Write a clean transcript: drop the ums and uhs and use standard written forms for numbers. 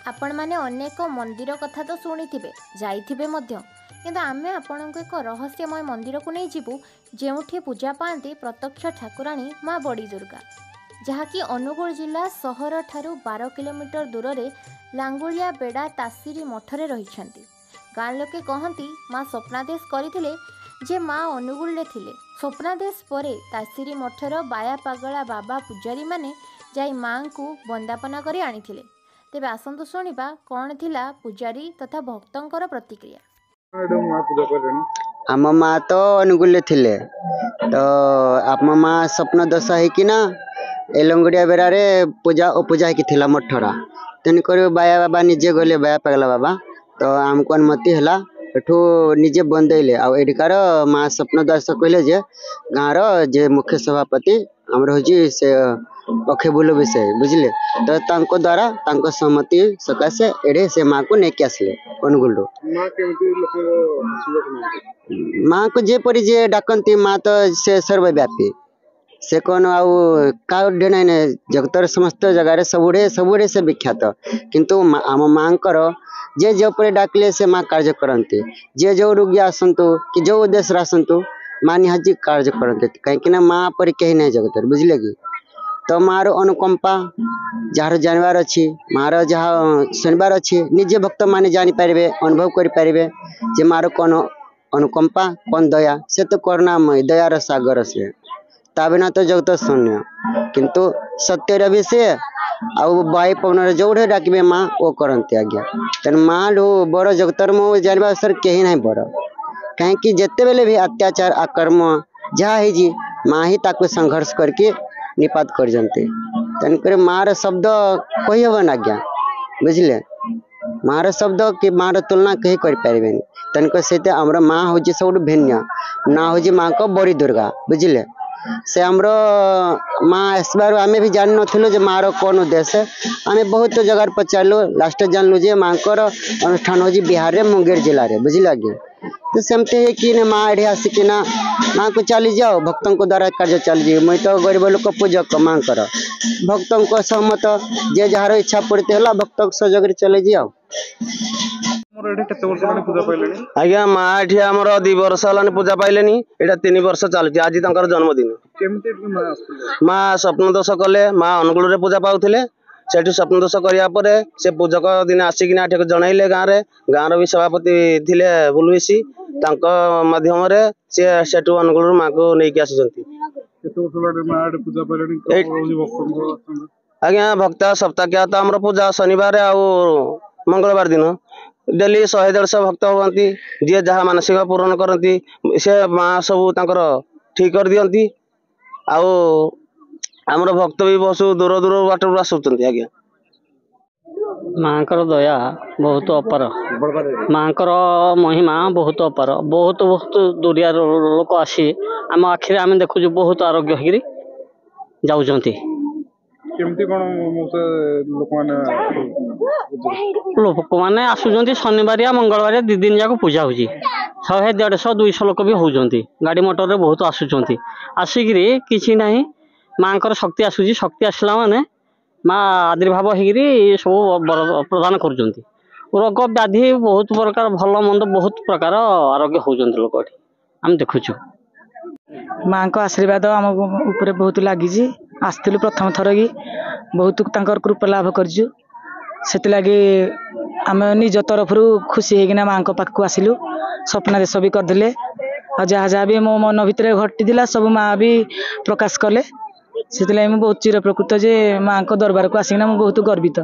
आपण माने अनेक मंदिर कथा तो शुणिथिबे जाइथिबे मध्य किंतु आमे आपणको एक रहस्यमय मंदिर को नहीं जीवु जेउठी पूजा पाती प्रत्यक्ष ठाकुराणी माँ बड़ी दुर्गा जहाँकि अनुगुल जिला सहर ठारू 12 किलोमीटर दूर रे लांगुलिया बेड़ा तासीरी मठरे रहिछंती। गाँ लोके कहती माँ स्वप्नादेश करथिले जे माँ अनुगुल थिले। स्वप्नादेश परे तासीरी मठर बाया पागला बाबा पूजारी माने जाई माँ को वंदापना करी आनिथिले। तेबे आसंतु शुणिबा कौन थिला पूजारी तथा भक्तंकर प्रतिक्रिया। आम माँ तो अनुगुल थिले तो आप माँ स्वप्न दशा है कि ना एलंगड़िया बेरारे पूजा पूजा है मठरा तेणुक बाया बाबा निजे गले बाया पागला बाबा तो आमको अनुमति है एठू निजे बंदेले आकार माँ स्वप्न दास कहले जे गाँव जे मुख्य सभापति आमर हूँ से अखेबुल विषय बुझले तो तांको द्वारा तांको सहमति सकाशे एडे से माँ को नेकी आसले अनुगुल माँ को जेपरी जे डाकती माँ तो से सर्वव्यापी से कौन आउे जगतर समस्त जगार सबुड़े सबुड़े से विख्यात किंतु आम माँ जे जो पर डाकले से माँ कार्य करते जे जो रोगी आसतु कि जो उद्देश्य आसतु माँ निहाजी कार्य करते कहीं माँ पर कहीं नहीं जगत बुझले कि तो मार अनुकंपा जार जानवर अच्छी मार जहाँ शुणवार अच्छी निजे भक्त माने जानीपारे अनुभव करें जे मार कौन अनुकंपा कौन दया से तो करुणामय दयार सागर से ता बिना तो जगत शून्य किंतु सत्यर भी से आउ बाई पवन जो डाकबे माँ वो करते आज्ञा तेना माँ लू बड़ जगतर मो जानवा सर कहीं ना बड़ कहीं जिते बेले भी अत्याचार आकर्म जहाँ है माँ ही ताको संघर्ष करके निपात कर तेणुक मार शब्द कही हबन आज्ञा बुझले मार शब्द कि मार तुलना कहीं करें तेणुक से आमर माँ हूँ सब भिन्न ना हूँ माँ को बड़ी दुर्गा बुझले से आमर माँ आसबार आम भी जान नु माँ कौन उद्देश्य आम बहुत जगार पचारू लास्ट जानलु जे माँ अनुष्ठान हो बिहार में मुंगेर जिले में बुझल आज्ञा तो सेमती है कि माँ एडे आसिकिना माँ को चली जाओ भक्तों द्वारा कार्य चली मुई तो गरीब लोक पूजक माँ भक्तों सहमत जे जार इच्छा पड़ते है भक्त सहयोग चले जाओ आज्ञा माँ ये आम 2 वर्ष है पूजा पाइले यहाँ 3 वर्ष चलुची आज जन्मदिन माँ स्वप्न दोष कले माँ अनुगुल पूजा पाते से स्वप्न दोष करापर से पूजक दिन आसिकिना जनइले गाँव भी सभापति थे बुलविशी माध्यम से अनुगुल माँ को लेकिन आसी आज्ञा भक्त सप्ताह तो आम पूजा शनिवार आ मंगलवार दिन डेली 100-150 भक्त होती जी जहाँ मानसिक पूरण करती से माँ सब ठीक कर दियंती आमर भक्त भी बहुत दूर दूर बाटर आसुच्च आज्ञा माँ दया बहुत अपार माँ महिमा बहुत अपार बहुत बहुत दूरिया लोक आसी आम आखिरी आम देखु बहुत आरोग्य हो जाऊँच लोक मैंने आसुँच शनिवारिया मंगलवारिया 2 दिन जाक पूजा हो 100-150-200 लोक भी होती गाड़ी मोटर रे बहुत आसुँच आसिक कि ना माँ शक्ति आसूँ शक्ति आसला माने माँ आविर्भाव हो सब प्रदान कर रोग व्याधि बहुत प्रकार भल मंद बहुत प्रकार आरोग्य होती लोक आम देखुचु माँ को आशीर्वाद आम ऊपर बहुत लगी आसलु प्रथम थर कि बहुत कृपा लाभ करजु से लगी आम निज तरफ खुशी होना माँ पाखक आसलु स्वप्नादेश भी करदे जहाँ जहाँ भी मो मन भितर घटी सब माँ भी प्रकाश कले से बहुत चिर प्रकृत जे माँ को दरबार को आसिकिना बहुत गर्वित।